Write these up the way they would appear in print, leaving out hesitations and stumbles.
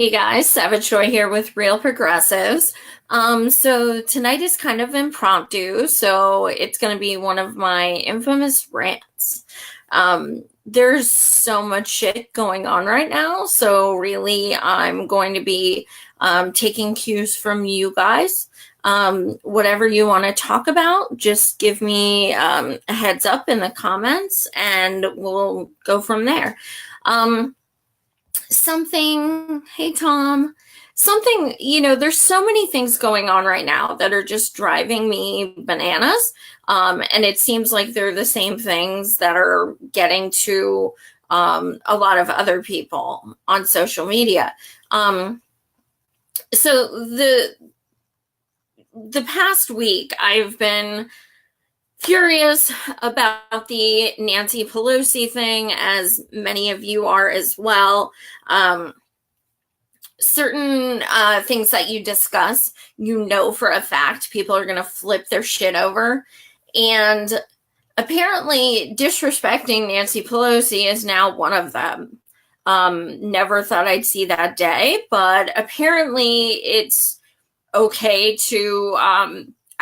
Hey guys, Savage Joy here with Real Progressives. So tonight is kind of impromptu, so it's going to be one of my infamous rants. There's so much shit going on right now, so really I'm going to be taking cues from you guys. Whatever you want to talk about, just give me a heads up in the comments and we'll go from there. Um, hey Tom, there's so many things going on right now that are just driving me bananas. And it seems like they're the same things that are getting to a lot of other people on social media. So the past week I've been curious about the Nancy Pelosi thing, as many of you are as well. Certain things that you discuss, for a fact, people are going to flip their shit over. And apparently, disrespecting Nancy Pelosi is now one of them. Never thought I'd see that day, but apparently it's okay to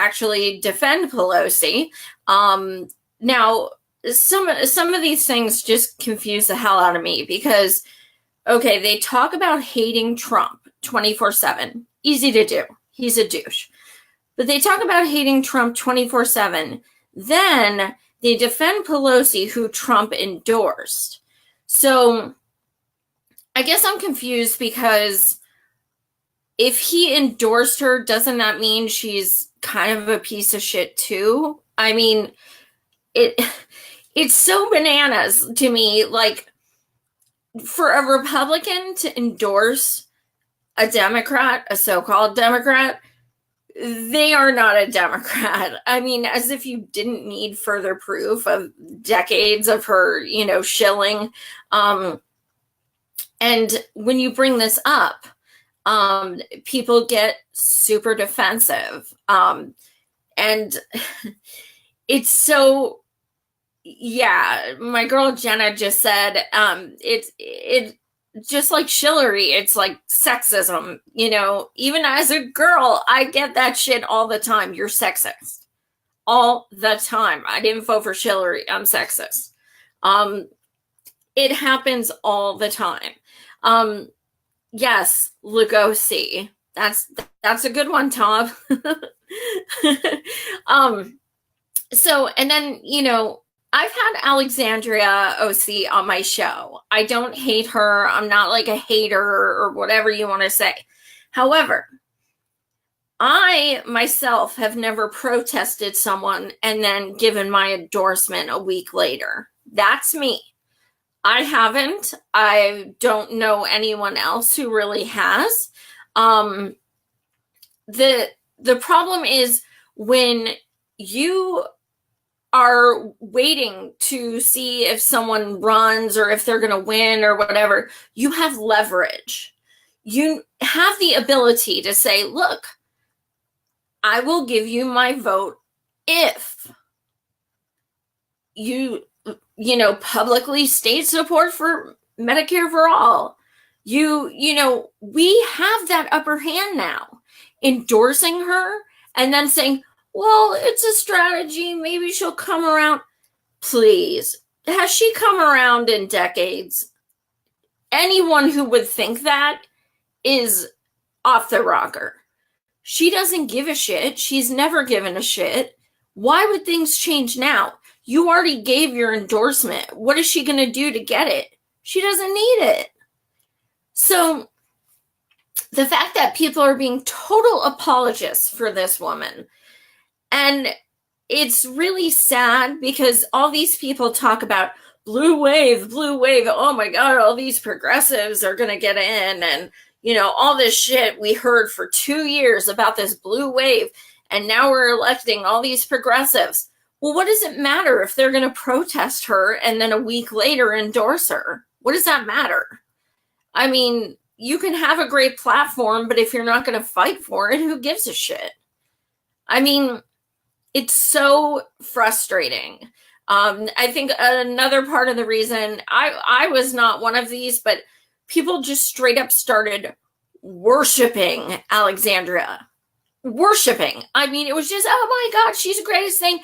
actually defend Pelosi. Now, some of these things just confuse the hell out of me because, okay, they talk about hating Trump 24/7. Easy to do. He's a douche. But they talk about hating Trump 24/7. Then they defend Pelosi, who Trump endorsed. So I guess I'm confused because if he endorsed her, doesn't that mean she's kind of a piece of shit too? I mean, it's so bananas to me. Like, for a Republican to endorse a Democrat, a so-called Democrat, they are not a Democrat. I mean, as if you didn't need further proof of decades of her, shilling. And when you bring this up, people get super defensive. And it's so, yeah, my girl Jenna just said, it just like Shillery, it's like sexism, even as a girl, I get that shit all the time. You're sexist all the time. I didn't vote for Shillery. I'm sexist. It happens all the time. Yes, Lugosi. That's a good one, Tom. So, and then, I've had Alexandria OC on my show. I don't hate her. I'm not like a hater or whatever you want to say. However, I myself have never protested someone and then given my endorsement a week later. That's me. I haven't. I don't know anyone else who really has. The problem is when you are waiting to see if someone runs or if they're going to win or whatever, you have leverage. You have the ability to say, look, I will give you my vote if you publicly state support for Medicare for all. We have that upper hand now. Endorsing her and then saying, well, it's a strategy. Maybe she'll come around. Please. Has she come around in decades? Anyone who would think that is off the rocker. She doesn't give a shit. She's never given a shit. Why would things change now? You already gave your endorsement. What is she going to do to get it? She doesn't need it. So the fact that people are being total apologists for this woman, and it's really sad because all these people talk about blue wave. Oh my God, all these progressives are going to get in. And, all this shit we heard for 2 years about this blue wave. And now we're electing all these progressives. Well, what does it matter if they're going to protest her and then a week later endorse her? What does that matter? I mean, you can have a great platform, but if you're not going to fight for it, who gives a shit? I mean, it's so frustrating. I think another part of the reason I was not one of these, but people just straight up started worshiping Alexandria. Worshiping. I mean, it was just, oh my God, she's the greatest thing.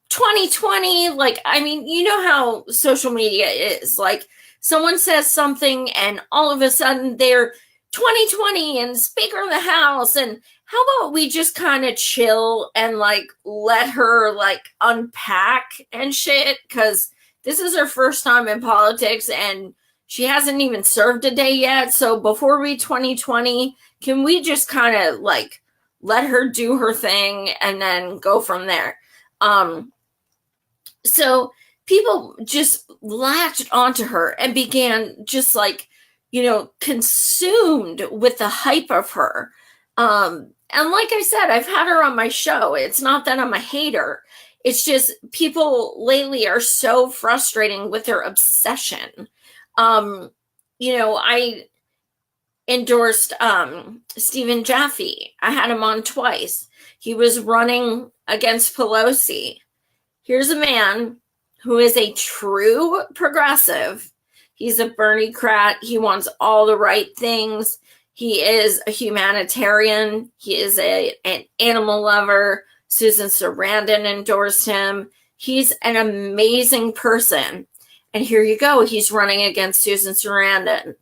2020, like, I mean, you know how social media is. Like, someone says something and all of a sudden they're 2020 and Speaker of the House. And how about we just kind of chill and like let her like unpack and shit? Because this is her first time in politics and she hasn't even served a day yet. So before we 2020, can we just kind of like let her do her thing and then go from there? So people just latched onto her and began just like, you know, consumed with the hype of her. And like I said, I've had her on my show. It's not that I'm a hater. It's just people lately are so frustrating with their obsession. You know, I endorsed Stephen Jaffe. I had him on twice. He was running against Pelosi. Here's a man who is a true progressive. He's a Bernie-crat. He wants all the right things. He is a humanitarian. He is an animal lover. Susan Sarandon endorsed him. He's an amazing person. And here you go. He's running against Susan Sarandon.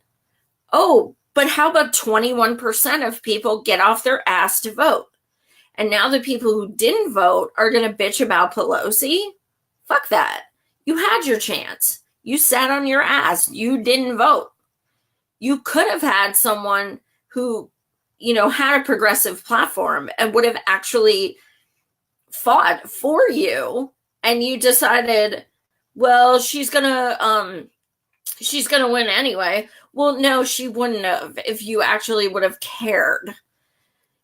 Oh, but how about 21% of people get off their ass to vote? And now the people who didn't vote are going to bitch about Pelosi? Fuck that. You had your chance. You sat on your ass. You didn't vote. You could have had someone who, you know, had a progressive platform and would have actually fought for you. And you decided, well, she's gonna win anyway. Well, no, she wouldn't have if you actually would have cared.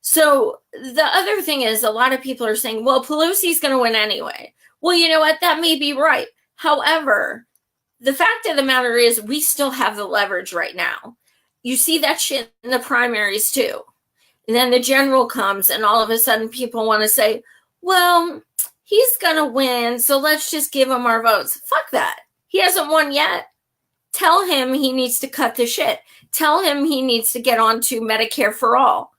So the other thing is a lot of people are saying, well, Pelosi's going to win anyway. Well, you know what? That may be right. However, the fact of the matter is we still have the leverage right now. You see that shit in the primaries too. And then the general comes and all of a sudden people want to say, well, he's going to win, so let's just give him our votes. Fuck that. He hasn't won yet. Tell him he needs to cut the shit. Tell him he needs to get on to Medicare for all.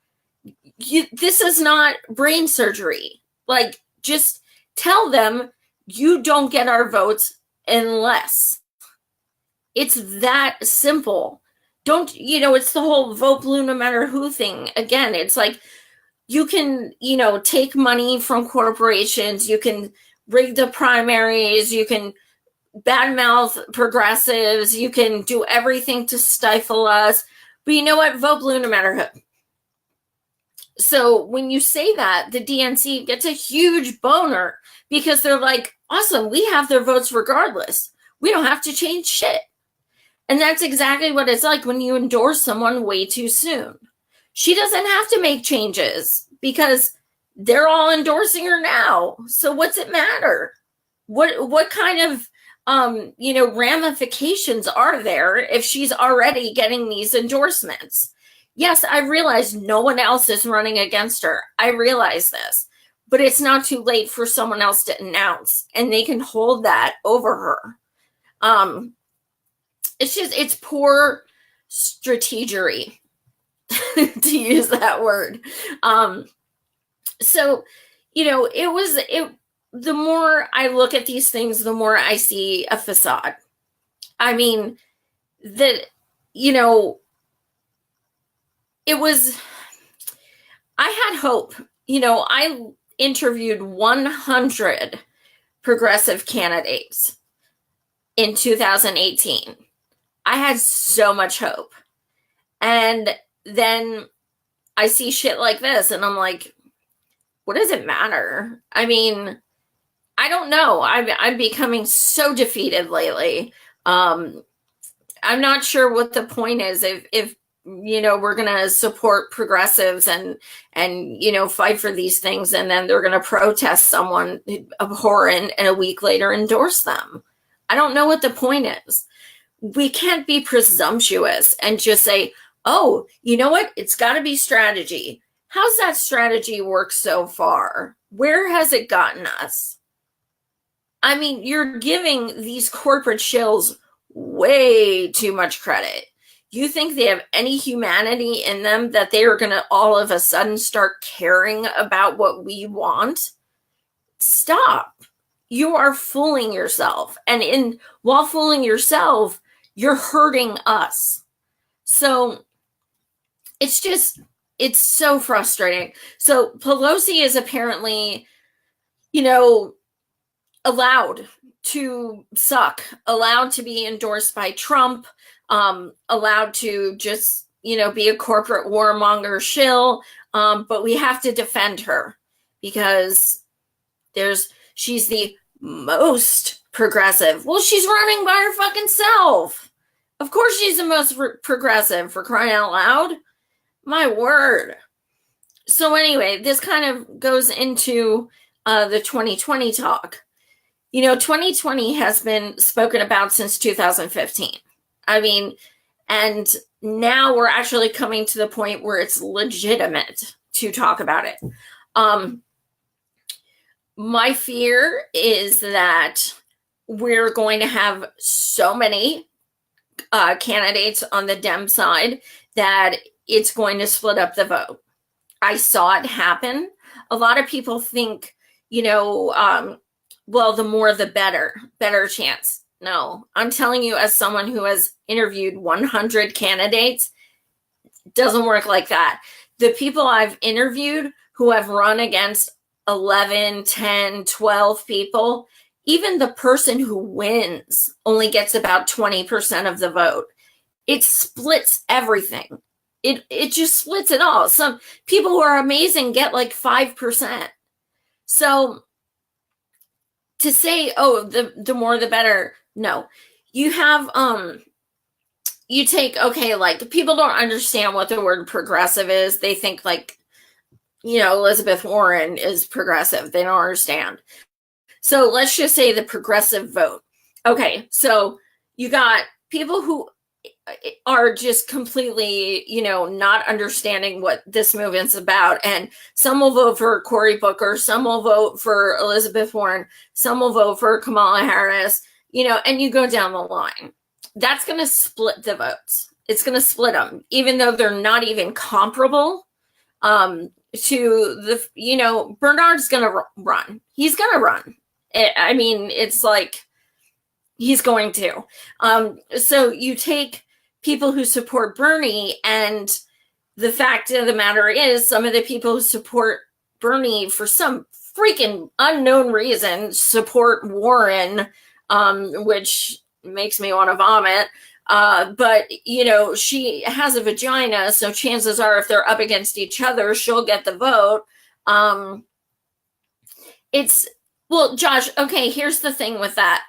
This is not brain surgery. Like, just tell them you don't get our votes unless. It's that simple. Don't, you know, it's the whole vote blue no matter who thing. Again, it's like you can, you know, take money from corporations. You can rig the primaries. You can badmouth progressives. You can do everything to stifle us. But you know what? Vote blue no matter who. So when you say that, the DNC gets a huge boner because they're like, awesome, we have their votes regardless. We don't have to change shit. And that's exactly what it's like when you endorse someone way too soon. She doesn't have to make changes because they're all endorsing her now. So what's it matter? What kind of you know, ramifications are there if she's already getting these endorsements? Yes, I realize no one else is running against her. I realize this, but it's not too late for someone else to announce and they can hold that over her. It's poor strategery to use that word. So, you know, the more I look at these things, the more I see a facade. I mean, you know, I had hope. You know, I interviewed 100 progressive candidates in 2018. I had so much hope. And then I see shit like this and I'm like, what does it matter? I mean, I don't know. I'm becoming so defeated lately. I'm not sure what the point is if you know, we're going to support progressives and, you know, fight for these things. And then they're going to protest someone abhorrent and a week later endorse them. I don't know what the point is. We can't be presumptuous and just say, oh, you know what? It's got to be strategy. How's that strategy work so far? Where has it gotten us? I mean, you're giving these corporate shills way too much credit. You think they have any humanity in them that they are going to all of a sudden start caring about what we want? Stop. You are fooling yourself. And while fooling yourself, you're hurting us. So it's so frustrating. So Pelosi is apparently, allowed to suck, allowed to be endorsed by Trump, allowed to just, be a corporate warmonger shill. But we have to defend her because she's the most progressive. Well, she's running by her fucking self. Of course she's the most progressive, for crying out loud. My word. So anyway, this kind of goes into the 2020 talk. 2020 has been spoken about since 2015. I mean, and now we're actually coming to the point where it's legitimate to talk about it. My fear is that we're going to have so many candidates on the Dem side that it's going to split up the vote. I saw it happen. A lot of people think, well, the more the better chance. No, I'm telling you, as someone who has interviewed 100 candidates, it doesn't work like that. The people I've interviewed who have run against 11, 10, 12 people, even the person who wins only gets about 20% of the vote. It splits everything. It just splits it all. Some people who are amazing get like 5%. So to say, oh, the more the better, no. You have you take, okay, like people don't understand what the word progressive is. They think like, Elizabeth Warren is progressive. They don't understand. So let's just say the progressive vote. Okay, so you got people who are just completely, not understanding what this movement's about. And some will vote for Cory Booker, some will vote for Elizabeth Warren, some will vote for Kamala Harris, and you go down the line. That's going to split the votes. It's going to split them, even though they're not even comparable to the, Bernard's going to run. He's going to run. It's like he's going to. So you take people who support Bernie, and the fact of the matter is some of the people who support Bernie for some freaking unknown reason support Warren, which makes me want to vomit. But, she has a vagina, so chances are if they're up against each other, she'll get the vote. Well, Josh, okay, here's the thing with that.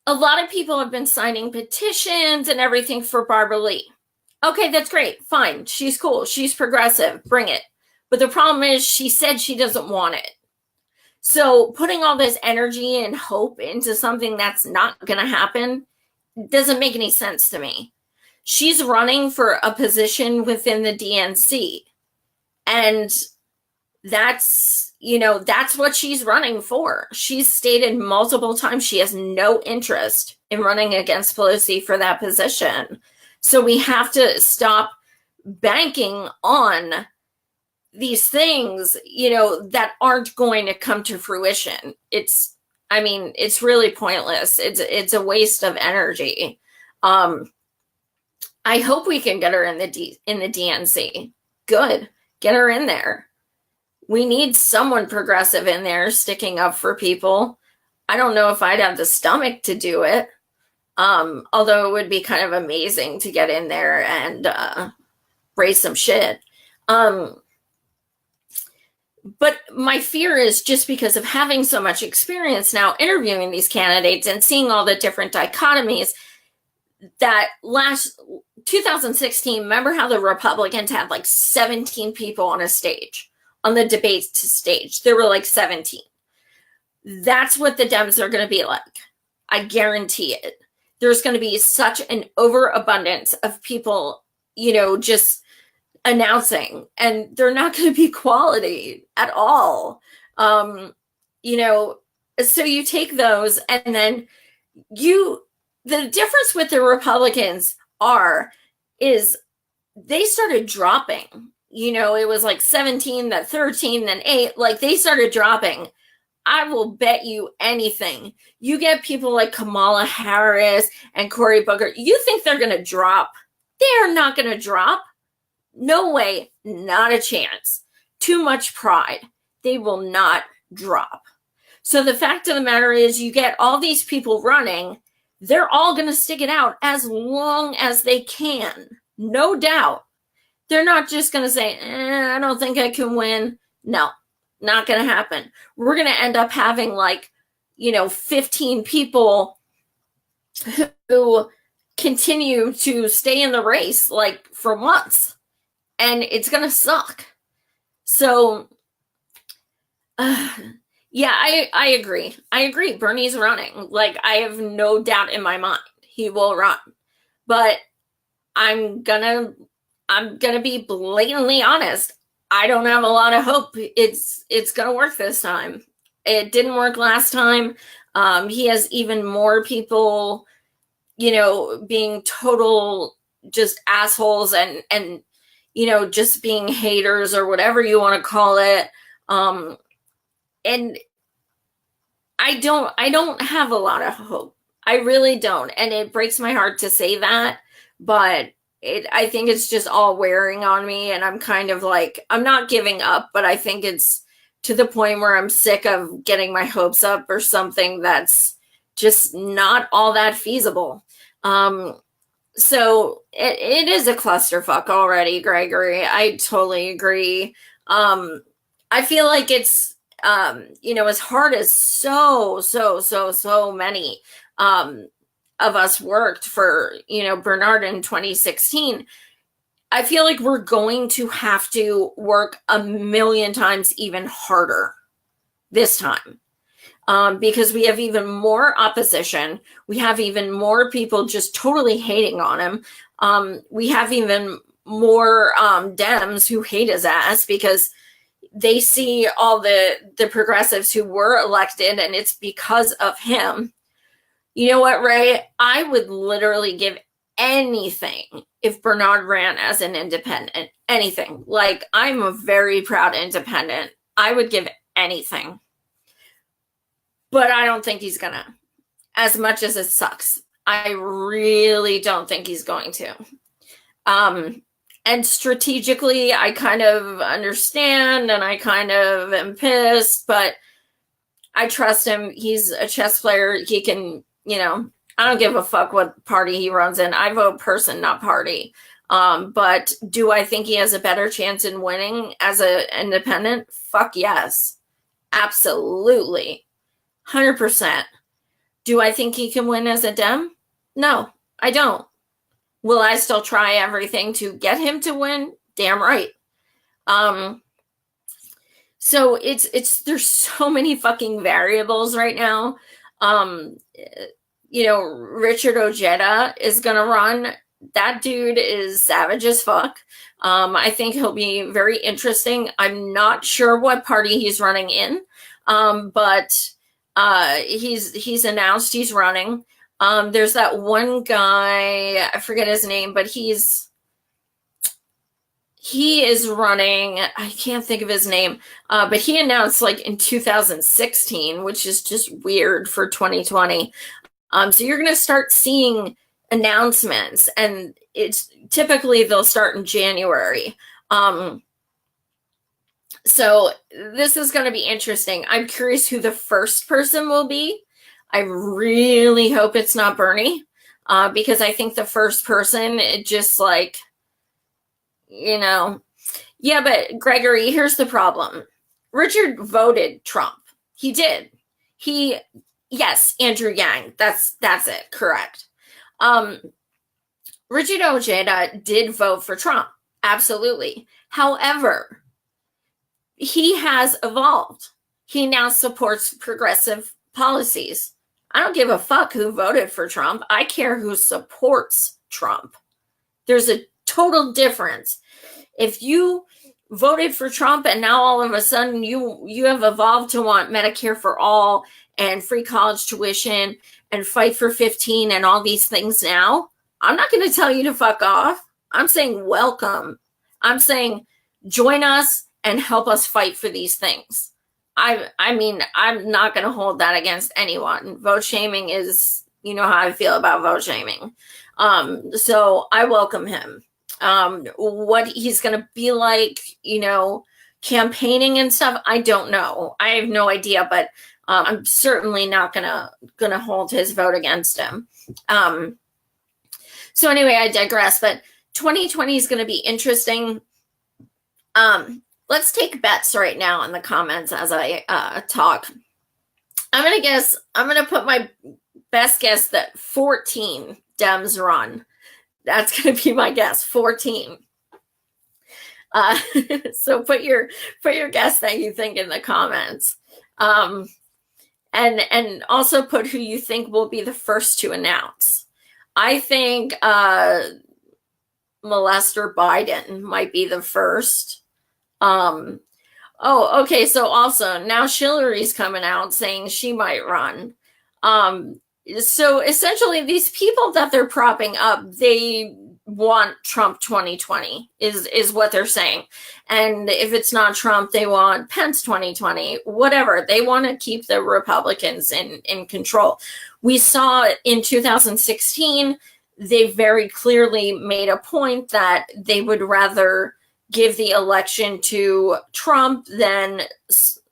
A lot of people have been signing petitions and everything for Barbara Lee. Okay, that's great. Fine. She's cool. She's progressive. Bring it. But the problem is she said she doesn't want it. So putting all this energy and hope into something that's not going to happen doesn't make any sense to me. She's running for a position within the DNC. And that's what she's running for. She's stated multiple times she has no interest in running against Pelosi for that position. So we have to stop banking on these things, that aren't going to come to fruition. It's really pointless. It's a waste of energy. I hope we can get her in the DNC. Good. Get her in there. We need someone progressive in there sticking up for people. I don't know if I'd have the stomach to do it. Although it would be kind of amazing to get in there and raise some shit. But my fear is just because of having so much experience now interviewing these candidates and seeing all the different dichotomies, that last 2016, remember how the Republicans had like 17 people on a stage, on the debate stage? There were like 17. That's what the Dems are going to be like. I guarantee it. There's going to be such an overabundance of people, just announcing, and they're not going to be quality at all. So you take those, and then the difference with the Republicans are is they started dropping. You know, it was like 17, then 13, then 8. Like they started dropping. I will bet you anything. You get people like Kamala Harris and Cory Booker. You think they're going to drop? They are not going to drop. No way. Not a chance. Too much pride. They will not drop. So the fact of the matter is, you get all these people running. They're all going to stick it out as long as they can. No doubt. They're not just going to say, I don't think I can win. No, not going to happen. We're going to end up having 15 people who continue to stay in the race for months. And it's going to suck. So, yeah, I agree. I agree. Bernie's running. I have no doubt in my mind he will run. But I'm gonna be blatantly honest. I don't have a lot of hope it's gonna work this time. It didn't work last time. He has even more people, being total just assholes and just being haters or whatever you want to call it. And I don't have a lot of hope. I really don't. And it breaks my heart to say that, but I think it's just all wearing on me. And I'm kind of I'm not giving up, but I think it's to the point where I'm sick of getting my hopes up or something that's just not all that feasible. So it is a clusterfuck already, Gregory. I totally agree. I feel like it's, as hard as so many of us worked for, Bernard in 2016, I feel like we're going to have to work a million times even harder this time. Because we have even more opposition. We have even more people just totally hating on him. We have even more Dems who hate his ass because they see all the progressives who were elected and it's because of him. You know what, Ray? I would literally give anything if Bernard ran as an independent. Anything. I'm a very proud independent. I would give anything. But I don't think he's gonna. As much as it sucks, I really don't think he's going to. And strategically, I kind of understand and I kind of am pissed, but I trust him. He's a chess player. He can, I don't give a fuck what party he runs in. I vote person, not party. But do I think he has a better chance in winning as an independent? Fuck yes. Absolutely. 100%. Do I think he can win as a Dem? No, I don't. Will I still try everything to get him to win? Damn right. So there's so many fucking variables right now. Richard Ojeda is gonna run. That dude is savage as fuck. I think he'll be very interesting. I'm not sure what party he's running in, but he's announced he's running. There's that one guy, I forget his name, but he is running. I can't think of his name, but he announced in 2016, which is just weird for 2020. So you're going to start seeing announcements, and it's typically they'll start in January. So this is going to be interesting. I'm curious who the first person will be. I really hope it's not Bernie, because I think the first person, it just yeah, but Gregory, here's the problem. Richard voted Trump. He did. Yes, Andrew Yang. That's it. Correct. Richard Ojeda did vote for Trump. Absolutely. However, he has evolved. He now supports progressive policies. I don't give a fuck who voted for Trump. I care who supports Trump. There's a total difference. If you voted for Trump and now all of a sudden you have evolved to want Medicare for all and free college tuition and fight for 15 and all these things now, I'm not going to tell you to fuck off. I'm saying welcome. I'm saying join us and help us fight for these things. I mean, I'm not going to hold that against anyone. Vote shaming is, you know how I feel about vote shaming. So I welcome him. What he's going to be like, you know, campaigning and stuff, I don't know. I have no idea, but I'm certainly not gonna hold his vote against him. So anyway, I digress, but 2020 is going to be interesting. Let's take bets right now in the comments as I talk. I'm going to put my best guess that 14 Dems run. That's going to be my guess, 14. So put your guess that you think in the comments. And also put who you think will be the first to announce. I think molester Biden might be the first. Oh, okay. So also now Hillary's coming out saying she might run. So essentially these people that they're propping up, they want Trump 2020 is what they're saying. And if it's not Trump, they want Pence 2020, whatever. They want to keep the Republicans in control. We saw in 2016, they very clearly made a point that they would rather give the election to Trump than,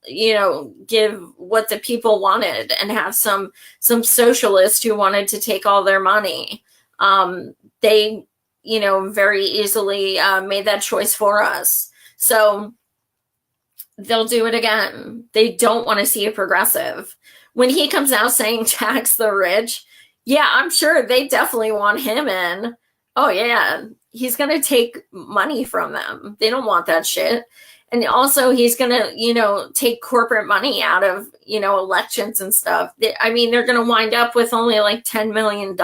you know, give what the people wanted and have some socialist who wanted to take all their money. They, you know, very easily made that choice for us. So they'll do it again. They don't want to see a progressive. When he comes out saying tax the rich, yeah, I'm sure they definitely want him in. Oh, yeah, he's going to take money from them. They don't want that shit. And also he's going to, you know, take corporate money out of, you know, elections and stuff. I mean, they're going to wind up with only like $10 million.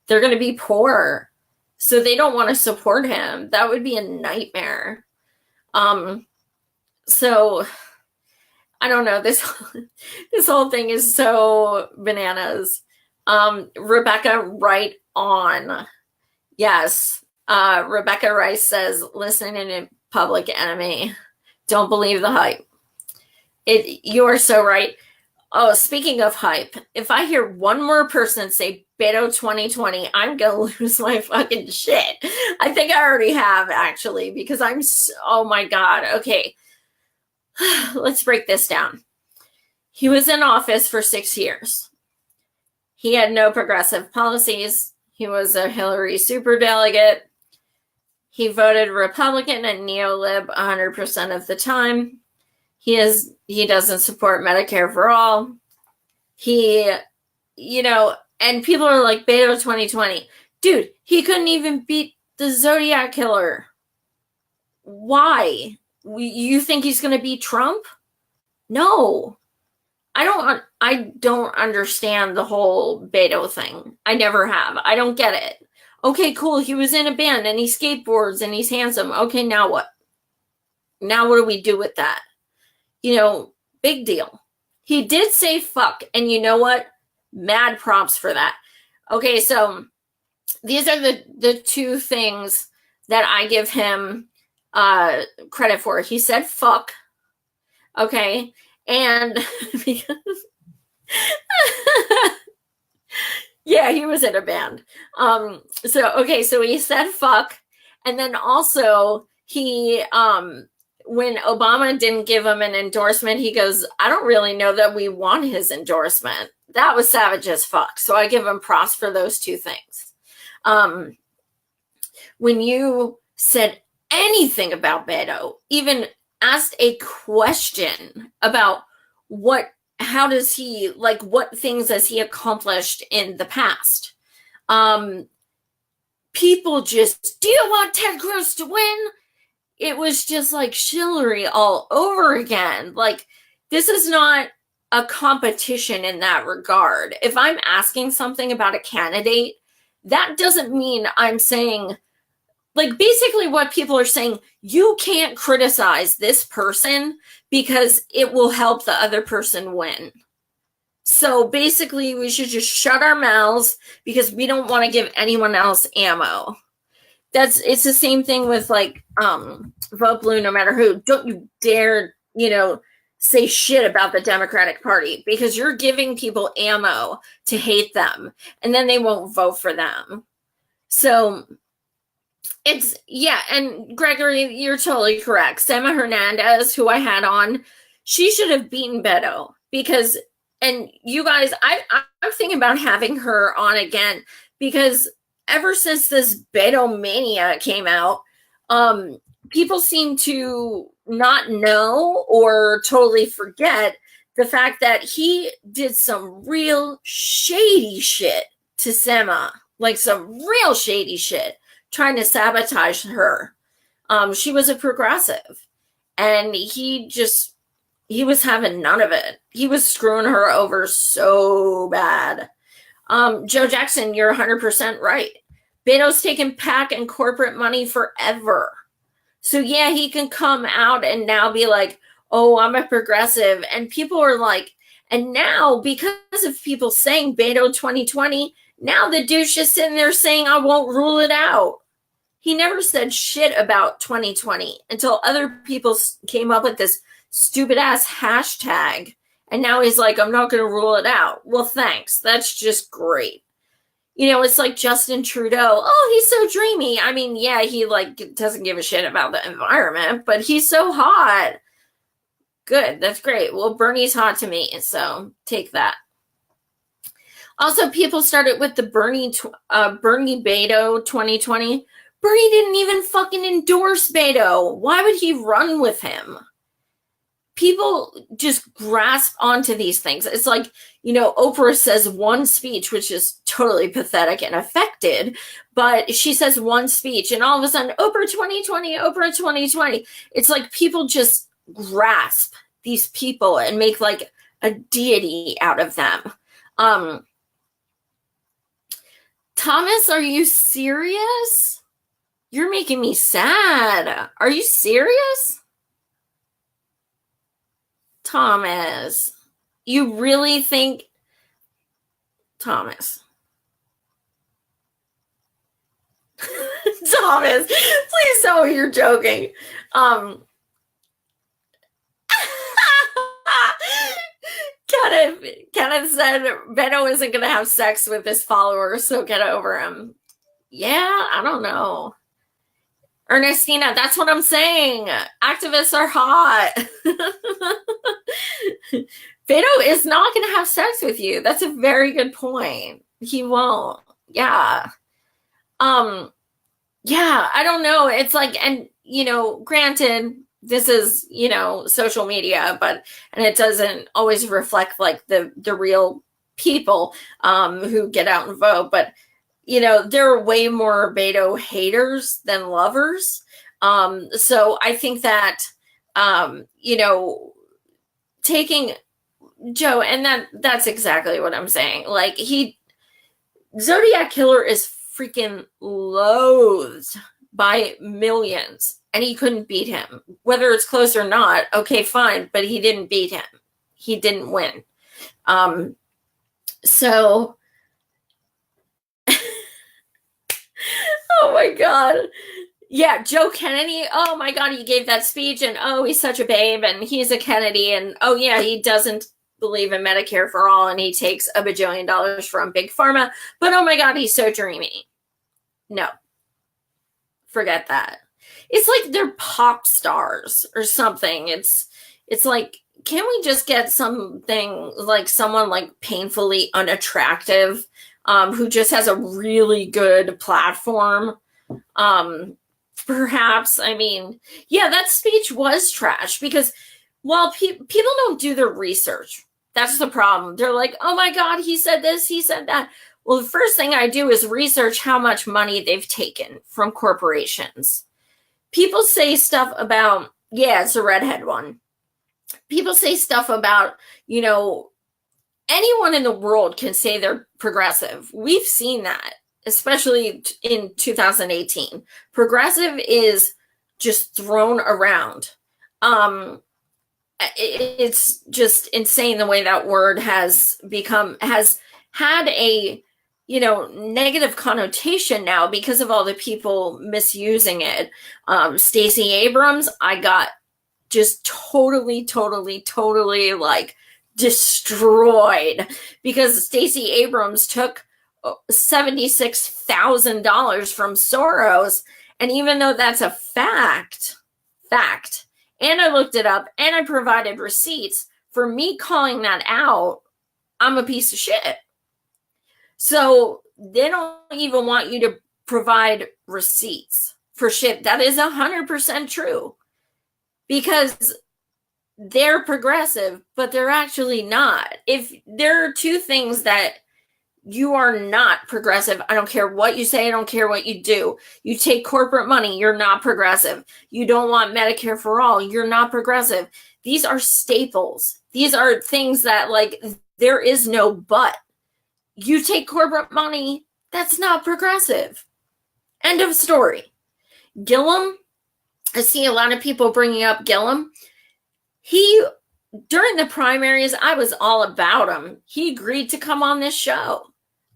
They're going to be poor. So they don't want to support him. That would be a nightmare. So I don't know. This whole thing is so bananas. Rebecca Wright on. Yes. Rebecca Rice says, listen in Public Enemy. Don't believe the hype. You are so right. Oh, speaking of hype, if I hear one more person say Beto 2020, I'm going to lose my fucking shit. I think I already have, actually, because oh my God. Okay. Let's break this down. He was in office for 6 years. He had no progressive policies. He was a Hillary superdelegate. He voted Republican and neo-lib 100% of the time. He doesn't support Medicare for all. He, you know, and people are like, Beto 2020. Dude, he couldn't even beat the Zodiac killer. Why? You think he's going to beat Trump? No. I don't understand the whole Beto thing. I never have. I don't get it. Okay, cool. He was in a band and he skateboards and he's handsome. Okay, now what? Now what do we do with that? You know, big deal. He did say fuck, and you know what? Mad props for that. Okay, so these are the two things that I give him credit for. He said fuck. Okay, and because yeah, he was in a band. So he said fuck, and then also he when Obama didn't give him an endorsement, he goes, I don't really know that we want his endorsement. That was savage as fuck. So I give him props for those two things. When you said anything about Beto, even asked a question about what things has he accomplished in the past? People just, do you want Ted Cruz to win? It was just like Hillary all over again. Like, this is not a competition in that regard. If I'm asking something about a candidate, that doesn't mean I'm saying, like, basically what people are saying, you can't criticize this person because it will help the other person win. So basically, we should just shut our mouths because we don't want to give anyone else ammo. It's the same thing with like vote blue no matter who. Don't you dare, say shit about the Democratic Party because you're giving people ammo to hate them and then they won't vote for them. So and Gregory, you're totally correct. Sema Hernandez, who I had on, she should have beaten Beto because, and you guys, I'm thinking about having her on again because ever since this Beto mania came out, people seem to not know or totally forget the fact that he did some real shady shit to Sema, like some real shady shit, trying to sabotage her. She was a progressive, and he was having none of it. He was screwing her over so bad. Joe Jackson, you're 100% right. Beto's taken PAC and corporate money forever. So yeah, he can come out and now be like, oh, I'm a progressive. And people are like, and now because of people saying Beto 2020, now the douche is sitting there saying, I won't rule it out. He never said shit about 2020 until other people came up with this stupid ass hashtag. And now he's like, I'm not going to rule it out. Well, thanks. That's just great. It's like Justin Trudeau. Oh, he's so dreamy. I mean, yeah, he like doesn't give a shit about the environment, but he's so hot. Good. That's great. Well, Bernie's hot to me, so take that. Also, people started with the Bernie Beto 2020. Bernie didn't even fucking endorse Beto. Why would he run with him? People just grasp onto these things. It's like, Oprah says one speech, which is totally pathetic and affected, but she says one speech and all of a sudden, Oprah 2020, Oprah 2020. It's like people just grasp these people and make like a deity out of them. Thomas, are you serious? You're making me sad. Are you serious? Thomas, you really think Thomas? Thomas, please tell me you're joking. Kenneth said Beto isn't going to have sex with his followers, so get over him. Yeah, I don't know. Ernestina, that's what I'm saying. Activists are hot. Beto is not going to have sex with you. That's a very good point. He won't. Yeah. Yeah, I don't know. It's like, and, granted, this is, social media, and it doesn't always reflect like the real people who get out and vote, but there are way more Beto haters than lovers. So I think that, taking Joe, and that's exactly what I'm saying. Like Zodiac Killer is freaking loathed by millions and he couldn't beat him. Whether it's close or not, okay, fine, but he didn't beat him. He didn't win. So oh my God. Yeah, Joe Kennedy. Oh my God, he gave that speech and oh, he's such a babe and he's a Kennedy and oh yeah, he doesn't believe in Medicare for all and he takes $1 bajillion from Big Pharma. But oh my God, he's so dreamy. No. Forget that. It's like they're pop stars or something. It's like, can we just get something like someone like painfully unattractive who just has a really good platform? Perhaps, I mean, yeah, that speech was trash because while people don't do their research, that's the problem. They're like, oh my God, he said this, he said that. Well, the first thing I do is research how much money they've taken from corporations. People say stuff about, yeah, it's a redhead one. People say stuff about, anyone in the world can say they're progressive. We've seen that, especially in 2018. Progressive is just thrown around. it's just insane the way that word has had a, negative connotation now because of all the people misusing it. Stacey Abrams, I got just totally like destroyed because Stacey Abrams took $76,000 from Soros. And even though that's a fact, and I looked it up and I provided receipts for me calling that out, I'm a piece of shit. So they don't even want you to provide receipts for shit that is 100% true because they're progressive, but they're actually not. If there are two things that you are not progressive, I don't care what you say, I don't care what you do. You take corporate money, you're not progressive. You don't want Medicare for all, you're not progressive. These are staples. These are things that, like, there is no but. You take corporate money, that's not progressive. End of story. Gillum, I see a lot of people bringing up Gillum. During the primaries, I was all about him. He agreed to come on this show.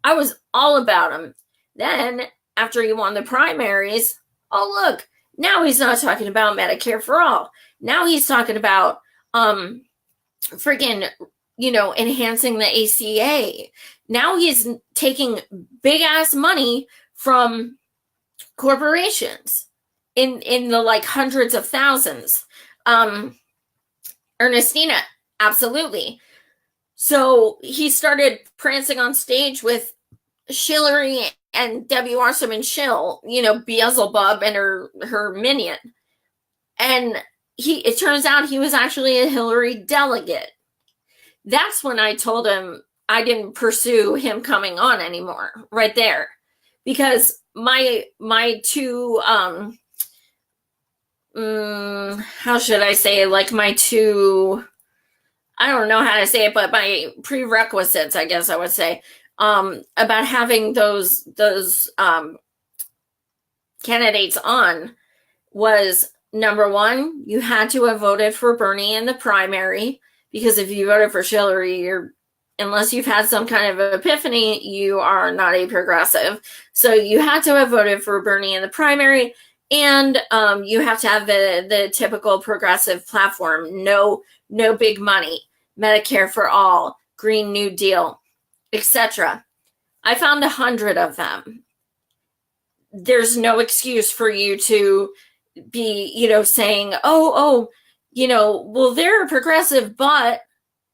I was all about him. Then, after he won the primaries, oh, look, now he's not talking about Medicare for all. Now he's talking about enhancing the ACA. Now he's taking big ass money from corporations in the like hundreds of thousands. Ernestina, absolutely. So he started prancing on stage with Hillary and Debbie Wasserman Schill, Beelzebub and her minion. And it turns out he was actually a Hillary delegate. That's when I told him I didn't pursue him coming on anymore, right there. Because my two, how should I say, like my two, I don't know how to say it, but my prerequisites, I guess I would say, about having those candidates on was, number one, you had to have voted for Bernie in the primary, because if you voted for Hillary, unless you've had some kind of epiphany, you are not a progressive. So you had to have voted for Bernie in the primary, and you have to have the typical progressive platform. No big money, Medicare for all, Green New Deal, etc. I found 100 of them. There's no excuse for you to be, saying, well, they're progressive, but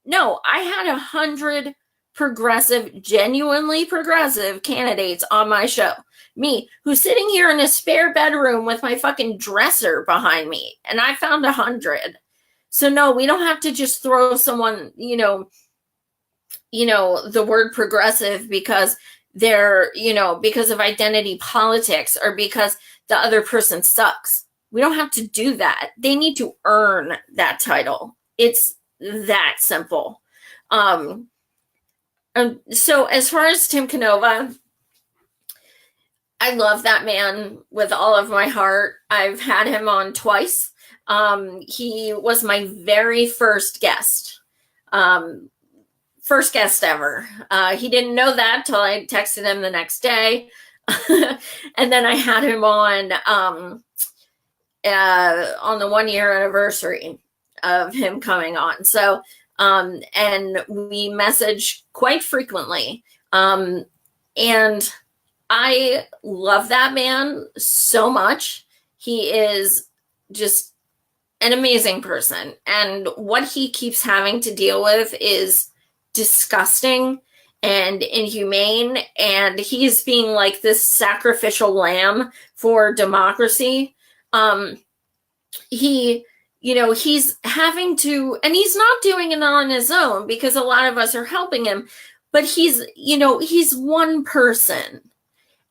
no, I had 100 progressive, genuinely progressive candidates on my show. Me, who's sitting here in a spare bedroom with my fucking dresser behind me, and I found 100. So no, we don't have to just throw someone, the word progressive because they're, because of identity politics or because the other person sucks. We don't have to do that. They need to earn that title. It's that simple. So as far as Tim Canova, I love that man with all of my heart. I've had him on twice. He was my very first guest. First guest ever. He didn't know that till I texted him the next day. And then I had him on the 1 year anniversary of him coming on. So, and we message quite frequently. And I love that man so much. He is just an amazing person. And what he keeps having to deal with is disgusting and inhumane. And he's being like this sacrificial lamb for democracy. He's having to, and he's not doing it on his own because a lot of us are helping him, but he's one person.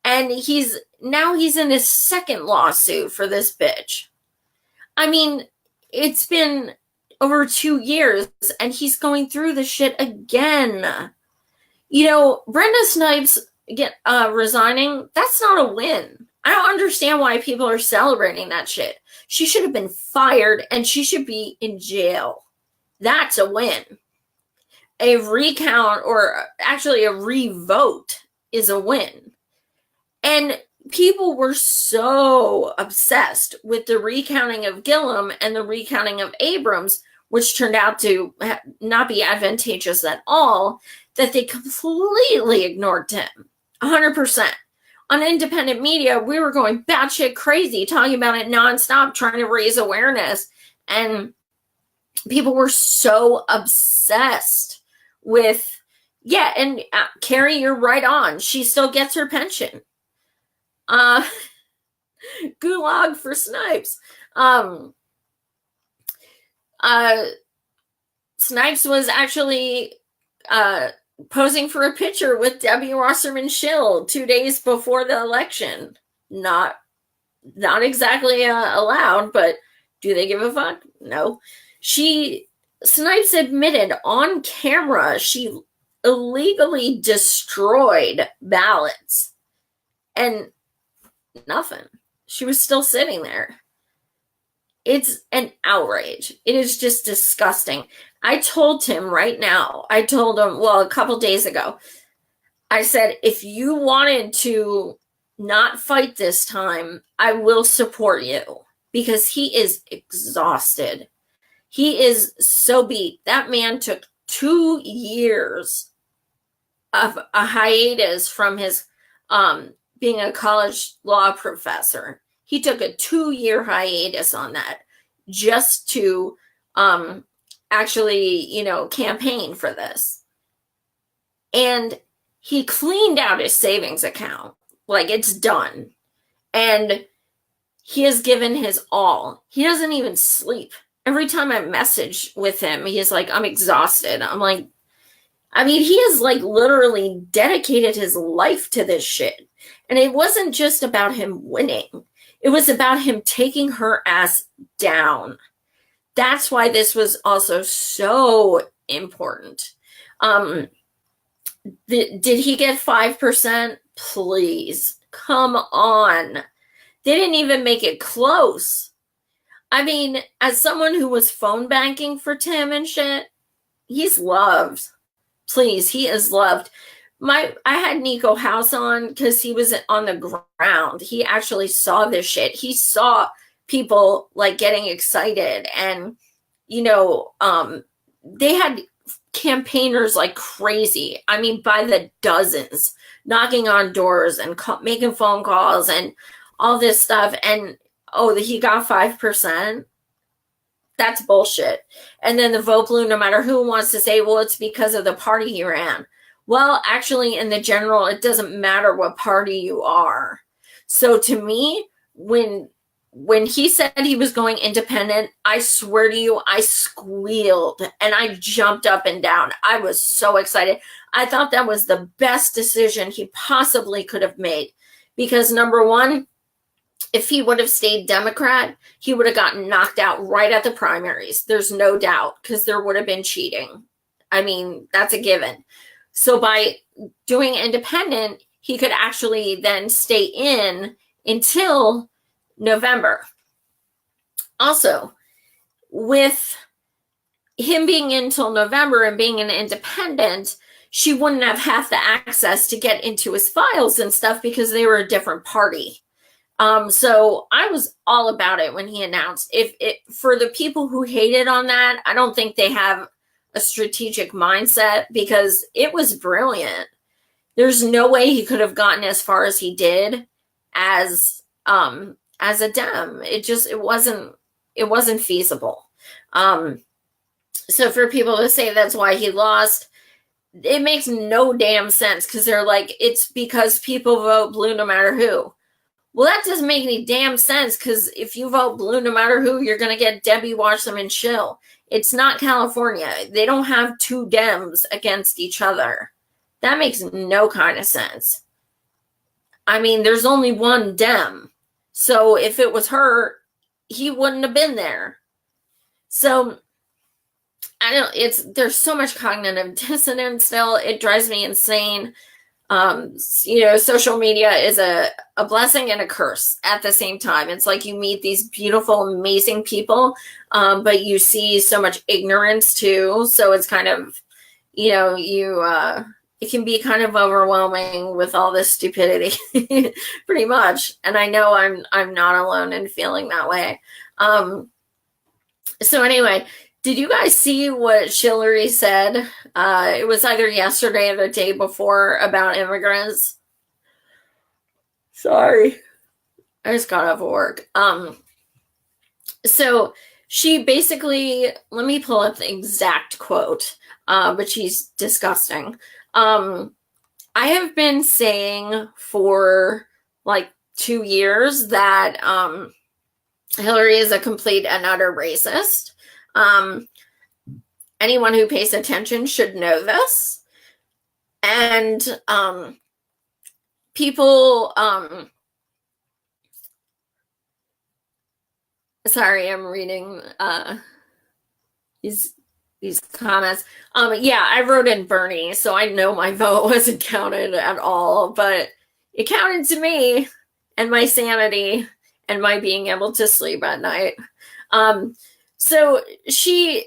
And he's in his second lawsuit for this bitch. I mean, it's been over 2 years and he's going through the shit again. Brenda Snipes resigning, that's not a win. I don't understand why people are celebrating that shit. She should have been fired and she should be in jail. That's a win. A recount, or actually a revote, is a win. And people were so obsessed with the recounting of Gillum and the recounting of Abrams, which turned out to not be advantageous at all, that they completely ignored Tim. 100%. On independent media, we were going batshit crazy, talking about it nonstop, trying to raise awareness. And people were so obsessed with, yeah, and Carrie, you're right on. She still gets her pension. Gulag for Snipes. Snipes was actually posing for a picture with Debbie Wasserman Schill 2 days before the election. Not exactly allowed, but do they give a fuck? No. Snipes admitted on camera she illegally destroyed ballots, and nothing. She was still sitting there. It's an outrage. It is just disgusting. I told Tim right now, a couple days ago, I said, if you wanted to not fight this time, I will support you, because he is exhausted. He is so beat. That man took 2 years of a hiatus from his being a college law professor. He took a 2-year hiatus on that just to actually, campaign for this. And he cleaned out his savings account. Like, it's done. And he has given his all. He doesn't even sleep. Every time I message with him, he's like, I'm exhausted. I'm like, he has like literally dedicated his life to this shit. And it wasn't just about him winning. It was about him taking her ass down. That's why this was also so important. Did he get 5%? Please, come on. They didn't even make it close. As someone who was phone banking for Tim and shit, he's loved. Please, he is loved. I had Nico House on because he was on the ground. He actually saw this shit. He saw people like getting excited, and they had campaigners like crazy. By the dozens, knocking on doors and making phone calls and all this stuff. And he got 5%. That's bullshit. And then the vote blue, no matter who wants to say, well, it's because of the party he ran. Well, actually, in the general, it doesn't matter what party you are. So to me, when he said he was going independent, I swear to you, I squealed and I jumped up and down. I was so excited. I thought that was the best decision he possibly could have made. Because number one, if he would have stayed Democrat, he would have gotten knocked out right at the primaries. There's no doubt, because there would have been cheating. That's a given. So by doing independent, he could actually then stay in until November. Also, with him being in until November and being an independent, she wouldn't have half the access to get into his files and stuff because they were a different party. So I was all about it when he announced. For the people who hated on that, I don't think they have a strategic mindset, because it was brilliant. There's no way he could have gotten as far as he did as a Dem. It wasn't feasible. So for people to say that's why he lost, it makes no damn sense, because they're like, it's because people vote blue no matter who. Well, that doesn't make any damn sense, because if you vote blue no matter who, you're going to get Debbie Wasserman Schill. It's not California. They don't have two Dems against each other. That makes no kind of sense. There's only one Dem. So if it was her, he wouldn't have been there. So there's so much cognitive dissonance still. It drives me insane. Social media is a blessing and a curse at the same time. It's like you meet these beautiful, amazing people, but you see so much ignorance too. So it's kind of, it can be kind of overwhelming with all this stupidity, pretty much. And I know I'm not alone in feeling that way. So anyway, did you guys see what Hillary said? It was either yesterday or the day before about immigrants. Sorry. I just got off of work. So she basically, let me pull up the exact quote, but she's disgusting. I have been saying for like 2 years that Hillary is a complete and utter racist. Anyone who pays attention should know this. And people, sorry, I'm reading these comments. Yeah, I wrote in Bernie, so I know my vote wasn't counted at all, but it counted to me and my sanity and my being able to sleep at night. So she,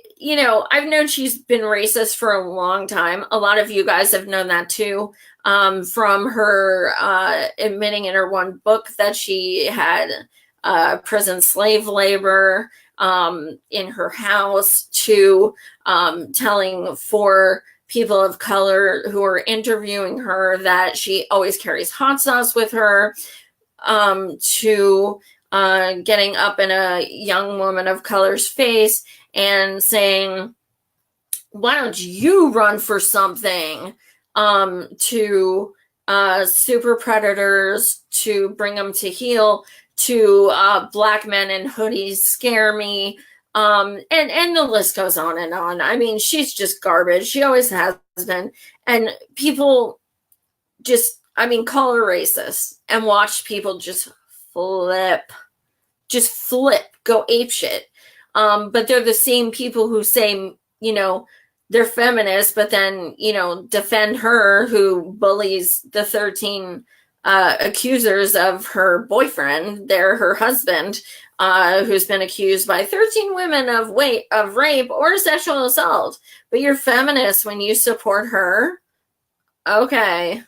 I've known she's been racist for a long time. A lot of you guys have known that too, from her admitting in her one book that she had prison slave labor in her house, to telling 4 people of color who are interviewing her that she always carries hot sauce with her, to getting up in a young woman of color's face and saying, why don't you run for something, to super predators, to bring them to heel, to black men in hoodies scare me, and the list goes on and on. I mean, she's just garbage. She always has been. And people just, call her racist and watch people just flip, go apeshit. But they're the same people who say, they're feminists, but then, defend her who bullies the 13 accusers of her boyfriend. They're her husband, who's been accused by 13 women of rape or sexual assault. But you're feminist when you support her. Okay.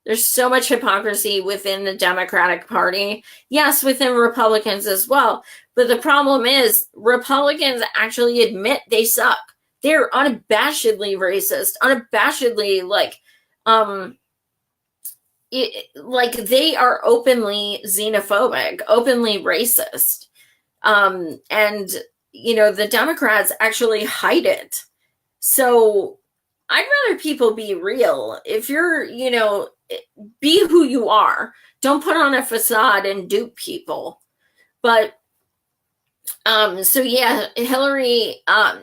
There's so much hypocrisy within the Democratic Party. Yes, within Republicans as well. But the problem is Republicans actually admit they suck. They're unabashedly racist, unabashedly they are openly xenophobic, openly racist. And, the Democrats actually hide it. So I'd rather people be real. If you're, be who you are. Don't put on a facade and dupe people. But so yeah, Hillary,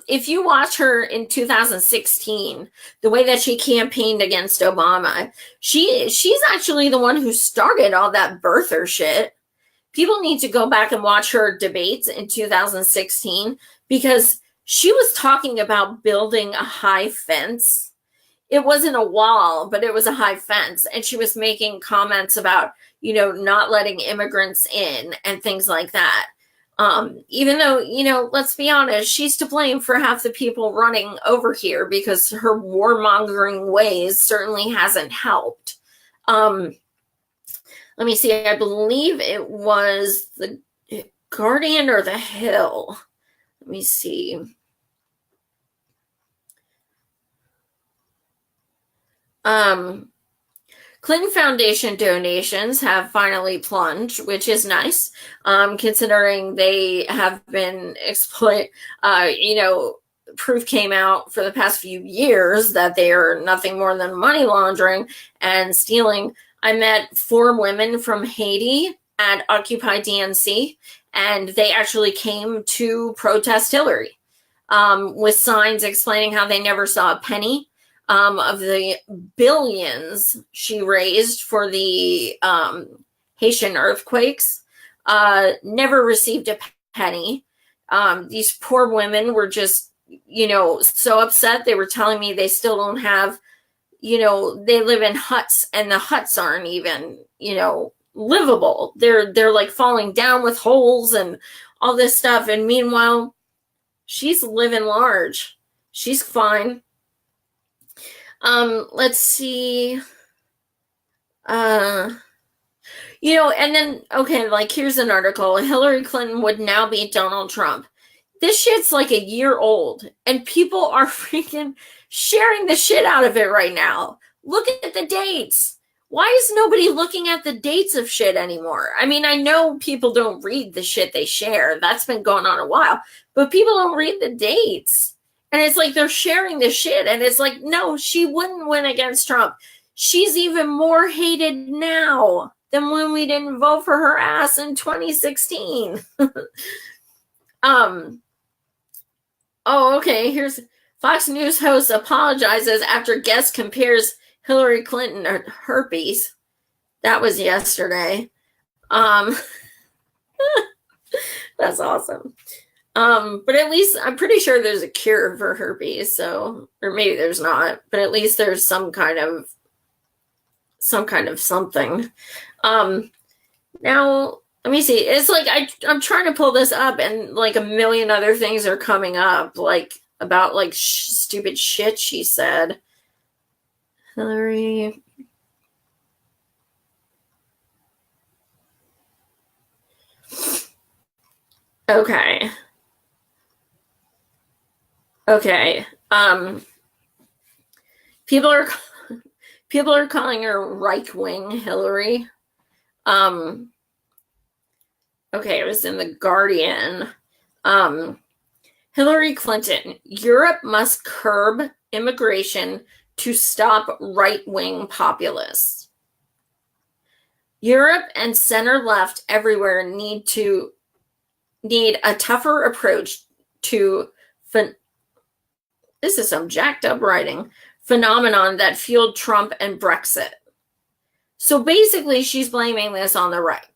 if you watch her in 2016, the way that she campaigned against Obama, she's actually the one who started all that birther shit. People need to go back and watch her debates in 2016, because she was talking about building a high fence. It wasn't a wall, but it was a high fence. And she was making comments about, not letting immigrants in and things like that. Even though, let's be honest, she's to blame for half the people running over here, because her warmongering ways certainly hasn't helped. Let me see. I believe it was the Guardian or the Hill. Let me see. Clinton Foundation donations have finally plunged, which is nice, considering they have been proof came out for the past few years that they are nothing more than money laundering and stealing. I met 4 women from Haiti at Occupy DNC, and they actually came to protest Hillary, with signs explaining how they never saw a penny of the billions she raised for the Haitian earthquakes. Never received a penny. These poor women were just, so upset. They were telling me they still don't have they live in huts, and the huts aren't even, livable. They're like falling down with holes and all this stuff. And meanwhile, she's living large. She's fine. Let's see. And then, okay, like here's an article. Hillary Clinton would now beat Donald Trump. This shit's like a year old, and people are freaking sharing the shit out of it right now. Look at the dates. Why is nobody looking at the dates of shit anymore? I mean, I know people don't read the shit they share. That's been going on a while. But people don't read the dates. And it's like they're sharing the shit. And it's like, no, she wouldn't win against Trump. She's even more hated now than when we didn't vote for her ass in 2016. Oh, okay. Here's Fox News host apologizes after guest compares Hillary Clinton to herpes. That was yesterday. That's awesome. But at least I'm pretty sure there's a cure for herpes. So, or maybe there's not, but at least there's some kind of something. Now let me see. It's like I'm trying to pull this up, and like a million other things are coming up, like about like stupid shit she said. Hillary. Okay. People are calling her right-wing Hillary. Okay, it was in the Guardian. Hillary Clinton, Europe must curb immigration to stop right-wing populists. Europe and center-left everywhere need a tougher approach to this is some jacked up writing, phenomenon that fueled Trump and Brexit. So basically, she's blaming this on the right.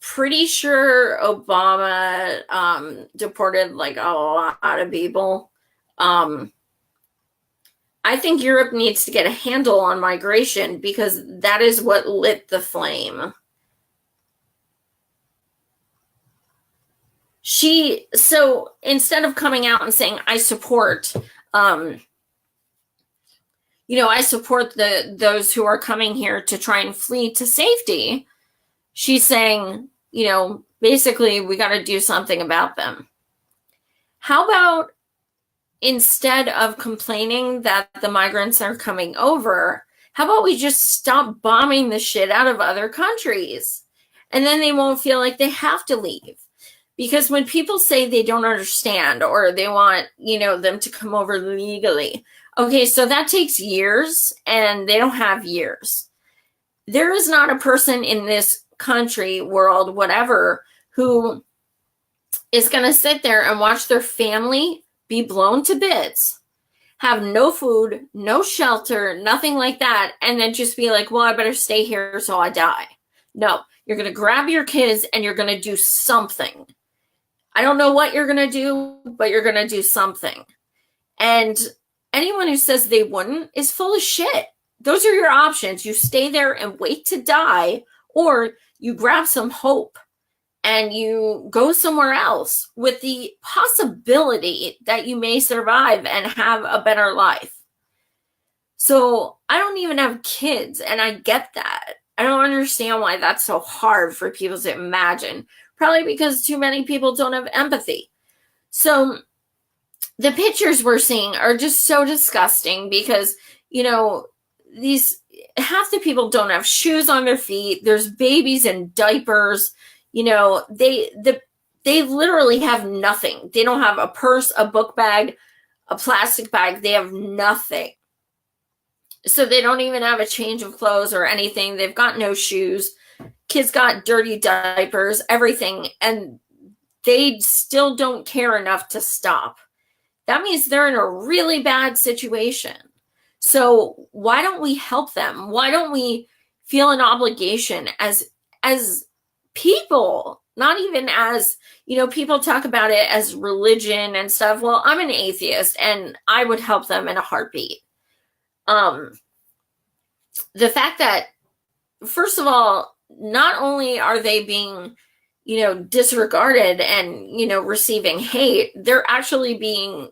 Pretty sure Obama deported like a lot of people. I think Europe needs to get a handle on migration because that is what lit the flame. So instead of coming out and saying, I support, I support those who are coming here to try and flee to safety, she's saying, basically we got to do something about them. How about instead of complaining that the migrants are coming over, how about we just stop bombing the shit out of other countries? And then they won't feel like they have to leave. Because when people say they don't understand or they want, them to come over legally, okay, so that takes years and they don't have years. There is not a person in this country, world, whatever, who is going to sit there and watch their family be blown to bits, have no food, no shelter, nothing like that, and then just be like, well, I better stay here so I die. No, you're going to grab your kids and you're going to do something. I don't know what you're going to do, but you're going to do something. And anyone who says they wouldn't is full of shit. Those are your options. You stay there and wait to die, or you grab some hope and you go somewhere else with the possibility that you may survive and have a better life. So I don't even have kids, and I get that. I don't understand why that's so hard for people to imagine. Probably because too many people don't have empathy. So the pictures we're seeing are just so disgusting because, these half the people don't have shoes on their feet. There's babies in diapers. They literally have nothing. They don't have a purse, a book bag, a plastic bag. They have nothing. So they don't even have a change of clothes or anything. They've got no shoes. Kids got dirty diapers, everything, and they still don't care enough to stop. That means they're in a really bad situation. So why don't we help them? Why don't we feel an obligation as people, not even as, people talk about it as religion and stuff. Well, I'm an atheist and I would help them in a heartbeat. The fact that, first of all, not only are they being, disregarded and, receiving hate, they're actually being,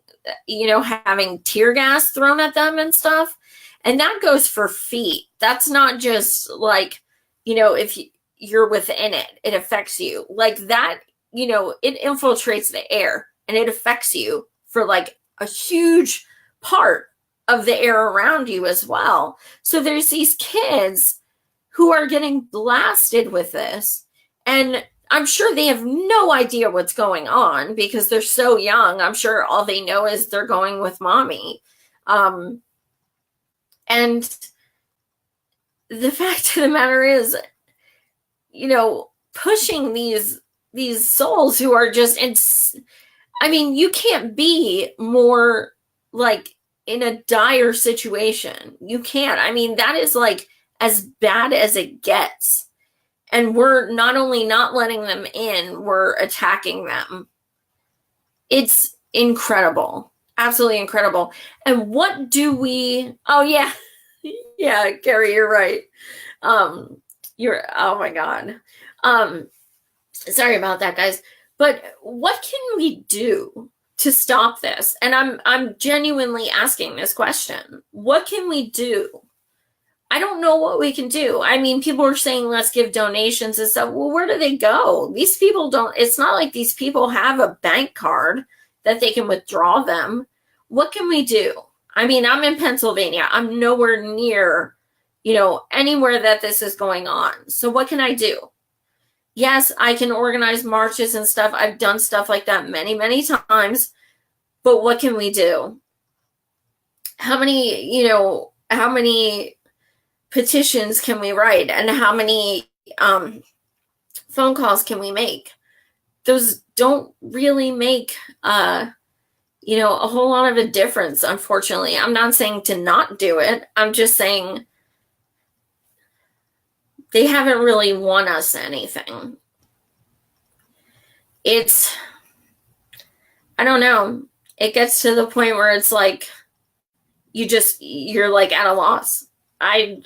having tear gas thrown at them and stuff. And that goes for feet. That's not just like, if you're within it, it affects you. Like that, it infiltrates the air and it affects you for like a huge part of the air around you as well. So there's these kids who are getting blasted with this, and I'm sure they have no idea what's going on because they're so young. I'm sure all they know is they're going with mommy. And the fact of the matter is, pushing these souls who are just you can't be more like in a dire situation. You can't. That is like as bad as it gets. And we're not only not letting them in, we're attacking them. It's incredible. Absolutely incredible. And what do we, oh yeah. Yeah, Gary, you're right. Oh my God. Sorry about that, guys. But what can we do to stop this? And I'm genuinely asking this question. What can we do? I don't know what we can do. People are saying, let's give donations and stuff. Well, where do they go? These people it's not like these people have a bank card that they can withdraw them. What can we do? I'm in Pennsylvania. I'm nowhere near, anywhere that this is going on. So what can I do? Yes, I can organize marches and stuff. I've done stuff like that many, many times. But what can we do? How many petitions can we write? And how many phone calls can we make? Those don't really make, a whole lot of a difference, unfortunately. I'm not saying to not do it. I'm just saying they haven't really won us anything. I don't know. It gets to the point where it's like, you're like at a loss. I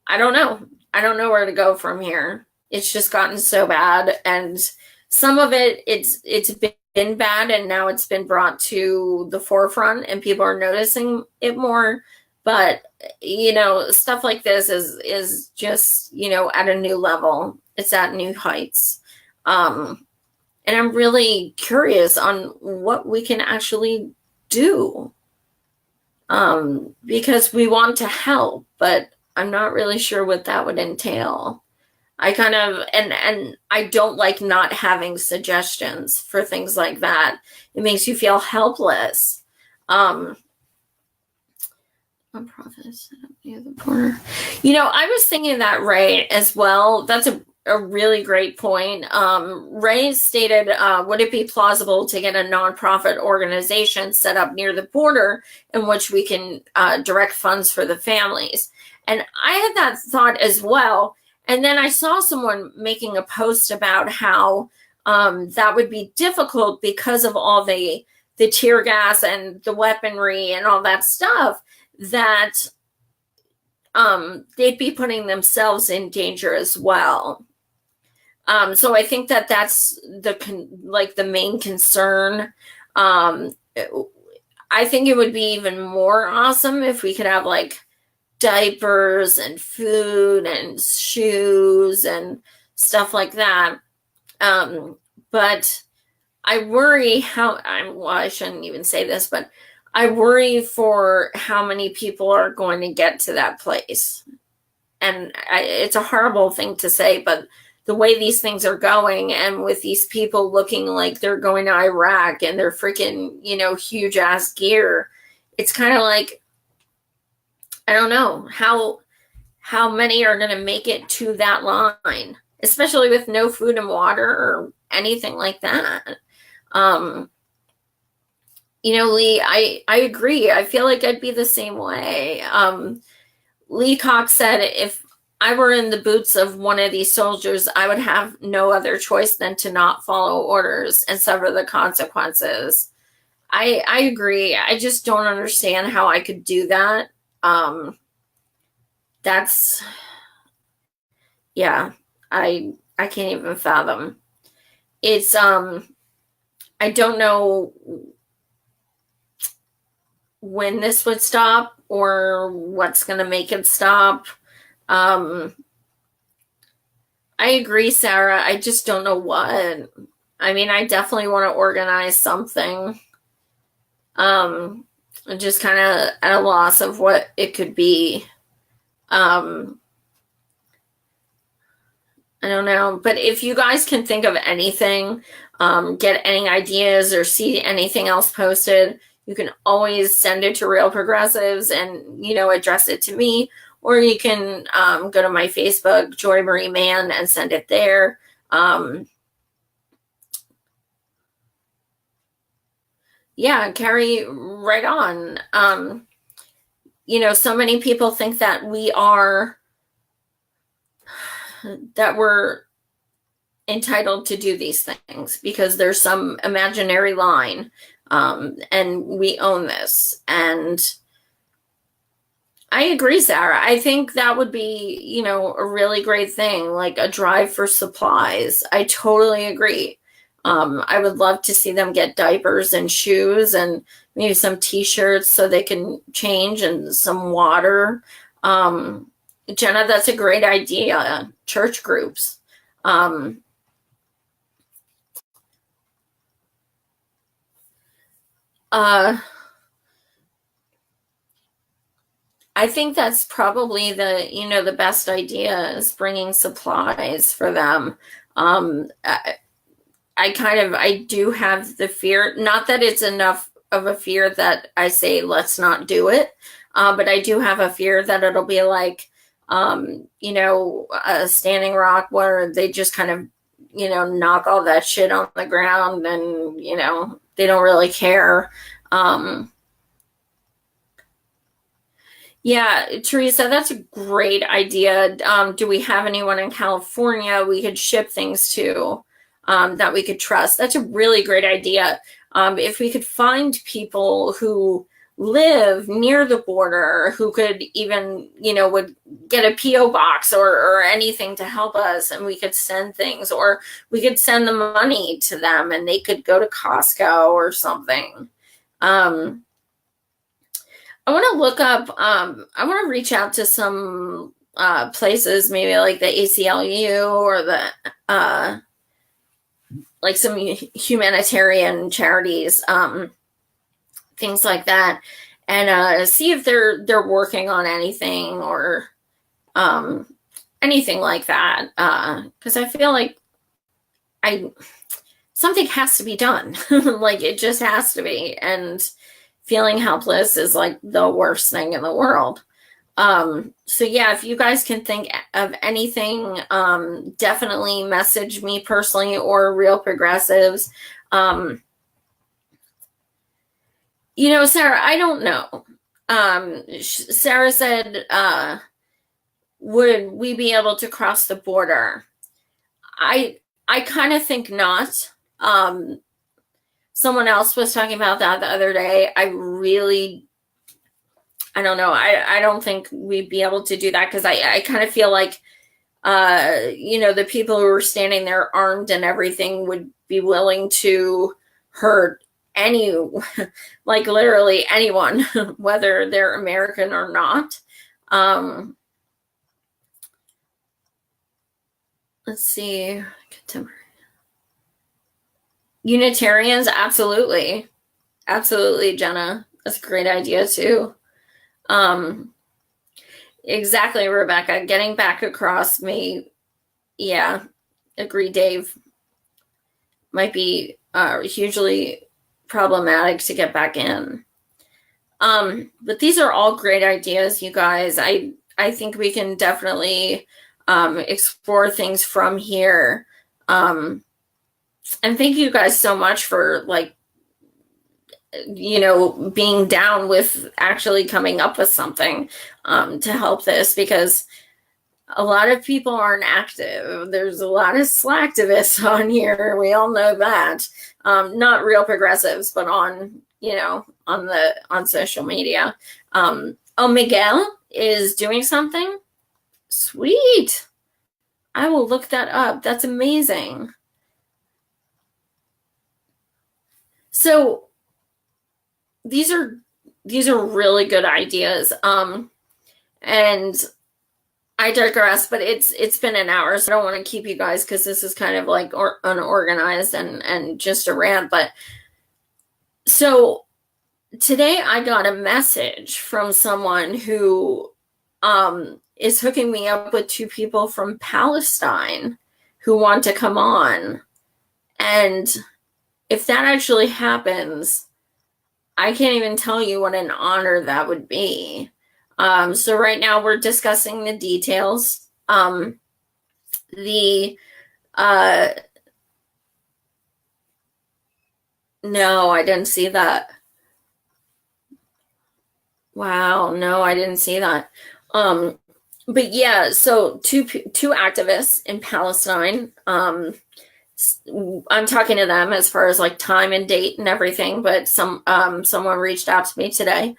don't know. I don't know where to go from here. It's just gotten so bad. And some of it's been bad, and now it's been brought to the forefront and people are noticing it more. But, stuff like this is just, at a new level. It's at new heights. And I'm really curious on what we can actually do. Because we want to help, but I'm not really sure what that would entail. I kind of, and I don't like not having suggestions for things like that. It makes you feel helpless. Nonprofit set up near the border. I was thinking that Ray as well. That's a really great point. Ray stated, would it be plausible to get a nonprofit organization set up near the border in which we can direct funds for the families? And I had that thought as well. And then I saw someone making a post about how that would be difficult because of all the tear gas and the weaponry and all that stuff, that they'd be putting themselves in danger as well. So I think that's the main concern. I think it would be even more awesome if we could have like diapers and food and shoes and stuff like that. But I worry I shouldn't even say this, but I worry for how many people are going to get to that place. And it's a horrible thing to say, but the way these things are going, and with these people looking like they're going to Iraq and they're freaking, huge ass gear, it's kind of like, I don't know how many are going to make it to that line, especially with no food and water or anything like that. Lee, I agree. I feel like I'd be the same way. Lee Cox said, if I were in the boots of one of these soldiers, I would have no other choice than to not follow orders and suffer the consequences. I agree. I just don't understand how I could do that. That's, yeah, I can't even fathom. It's I don't know when this would stop or what's going to make it stop. I agree, Sarah. I just don't know what. I mean, I definitely want to organize something. I'm just kind of at a loss of what it could be. I don't know. But if you guys can think of anything, get any ideas or see anything else posted, you can always send it to Real Progressives and, address it to me. Or you can go to my Facebook, Joy Marie Mann, and send it there. Yeah, carry right on. So many people think that we're entitled to do these things because there's some imaginary line, and we own this. And I agree, Sarah. I think that would be, a really great thing, like a drive for supplies. I totally agree. I would love to see them get diapers and shoes and maybe some t-shirts so they can change, and some water. Jenna, that's a great idea. Church groups. I think that's probably the best idea, is bringing supplies for them. I do have the fear, not that it's enough of a fear that I say, let's not do it. But I do have a fear that it'll be like, a Standing Rock, where they just kind of, knock all that shit on the ground, and, they don't really care. Yeah, Teresa, that's a great idea. Do we have anyone in California we could ship things to, that we could trust? That's a really great idea. If we could find people who live near the border, who could even, would get a PO box or anything to help us, and we could send things, or we could send the money to them and they could go to Costco or something. I want to look up, I want to reach out to some places, maybe like the ACLU or the, like some humanitarian charities, things like that, and see if they're working on anything, or anything like that. Because I feel like something has to be done. Like, it just has to be. And feeling helpless is like the worst thing in the world. So yeah, if you guys can think of anything, definitely message me personally or Real Progressives. Sarah, I don't know. Sarah said, would we be able to cross the border? I kind of think not. Someone else was talking about that the other day. I don't know. I don't think we'd be able to do that, because I kind of feel like, the people who are standing there armed and everything would be willing to hurt like literally anyone, whether they're American or not. Let's see. Unitarians, absolutely. Absolutely, Jenna. That's a great idea too. Exactly, Rebecca. Getting back across yeah, agree, Dave. Might be hugely problematic to get back in. But these are all great ideas, you guys. I think we can definitely explore things from here. And thank you guys so much for, like, being down with actually coming up with something to help this, because a lot of people aren't active. There's a lot of slacktivists on here. We all know that. Not Real Progressives, but on, on social media. Miguel is doing something. Sweet. I will look that up. That's amazing. So these are really good ideas. And I digress, but it's been an hour, so I don't want to keep you guys because this is kind of like unorganized and just a rant. But so today I got a message from someone who is hooking me up with 2 people from Palestine who want to come on. And if that actually happens, I can't even tell you what an honor that would be. So right now we're discussing the details. No, I didn't see that. Wow, no, I didn't see that. But yeah, so two activists in Palestine. I'm talking to them as far as like time and date and everything, but someone reached out to me today.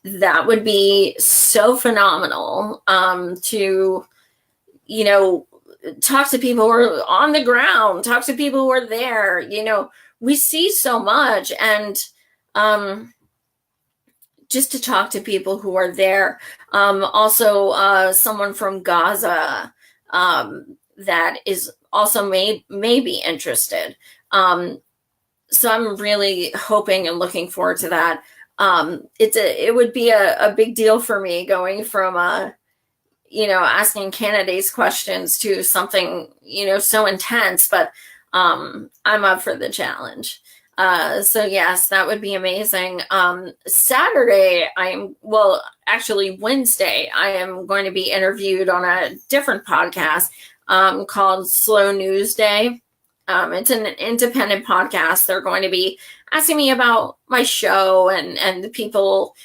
That would be so phenomenal to, talk to people who are on the ground, talk to people who are there. We see so much, and just to talk to people who are there. Also, someone from Gaza that is also may be interested. So I'm really hoping and looking forward to that. It would be a big deal for me going from asking candidates questions to something so intense, but I'm up for the challenge. So yes, that would be amazing. Saturday, Wednesday, I am going to be interviewed on a different podcast called Slow News Day. It's an independent podcast. They're going to be asking me about my show and the people,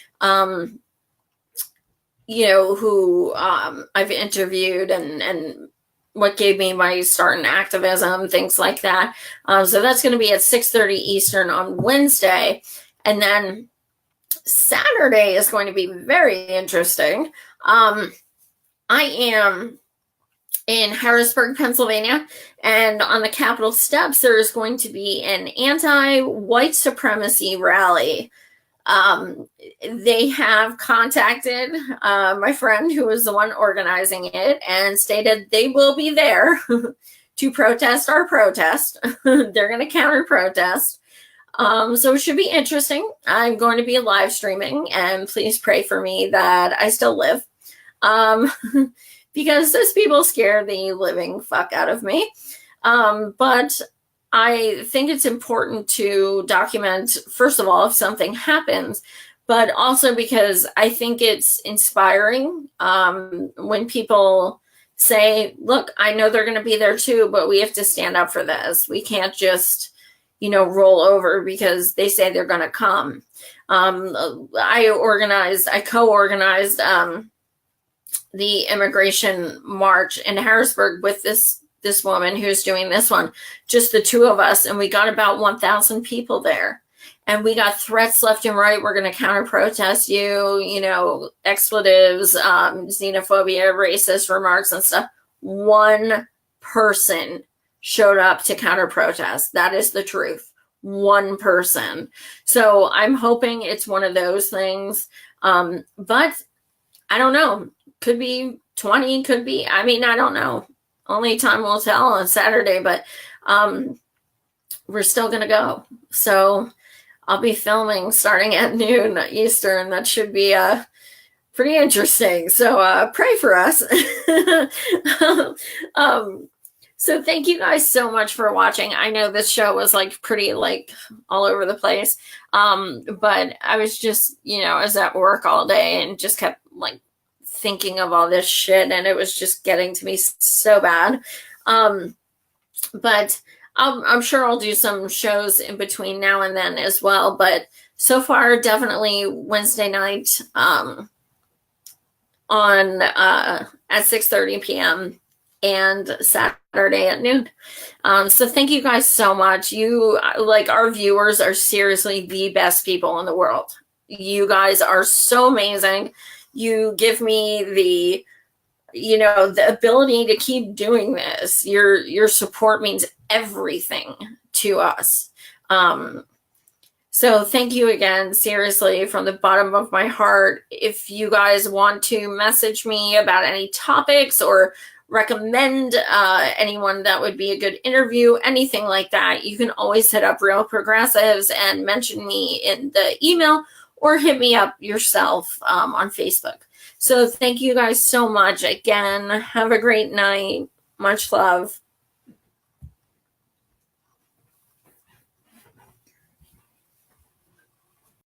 who I've interviewed and what gave me my start in activism, things like that. So that's going to be at 6:30 Eastern on Wednesday. And then Saturday is going to be very interesting. I am in Harrisburg, Pennsylvania, and on the Capitol steps, there is going to be an anti-white supremacy rally. They have contacted my friend who was the one organizing it and stated they will be there to protest our protest. They're going to counter protest. So it should be interesting. I'm going to be live streaming, and please pray for me that I still live. Because those people scare the living fuck out of me. But I think it's important to document, first of all, if something happens, but also because I think it's inspiring when people say, look, I know they're going to be there too, but we have to stand up for this. We can't just, roll over because they say they're going to come. I co-organized the immigration march in Harrisburg with this woman who's doing this one, just the 2 of us, and we got about 1,000 people there, and we got threats left and right. We're going to counter protest you, expletives, xenophobia, racist remarks and stuff. 1 person showed up to counter protest. That is the truth. 1 person. So I'm hoping it's one of those things. But I don't know. Could be 20, could be, I don't know. Only time will tell on Saturday, but we're still going to go. So I'll be filming starting at noon Eastern. That should be pretty interesting. So pray for us. So thank you guys so much for watching. I know this show was pretty all over the place. But I was just, I was at work all day and just kept thinking of all this shit, and it was just getting to me so bad. But I'm sure I'll do some shows in between now and then as well. But so far, definitely Wednesday night on at 6:30 p.m. and Saturday Saturday at noon. So thank you guys so much. You, like, our viewers are seriously the best people in the world. You guys are so amazing. You give me the, the ability to keep doing this. Your support means everything to us. So thank you again, seriously, from the bottom of my heart. If you guys want to message me about any topics or recommend anyone that would be a good interview, anything like that, you can always hit up Real Progressives and mention me in the email, or hit me up yourself on Facebook. So thank you guys so much. Again, have a great night. Much love.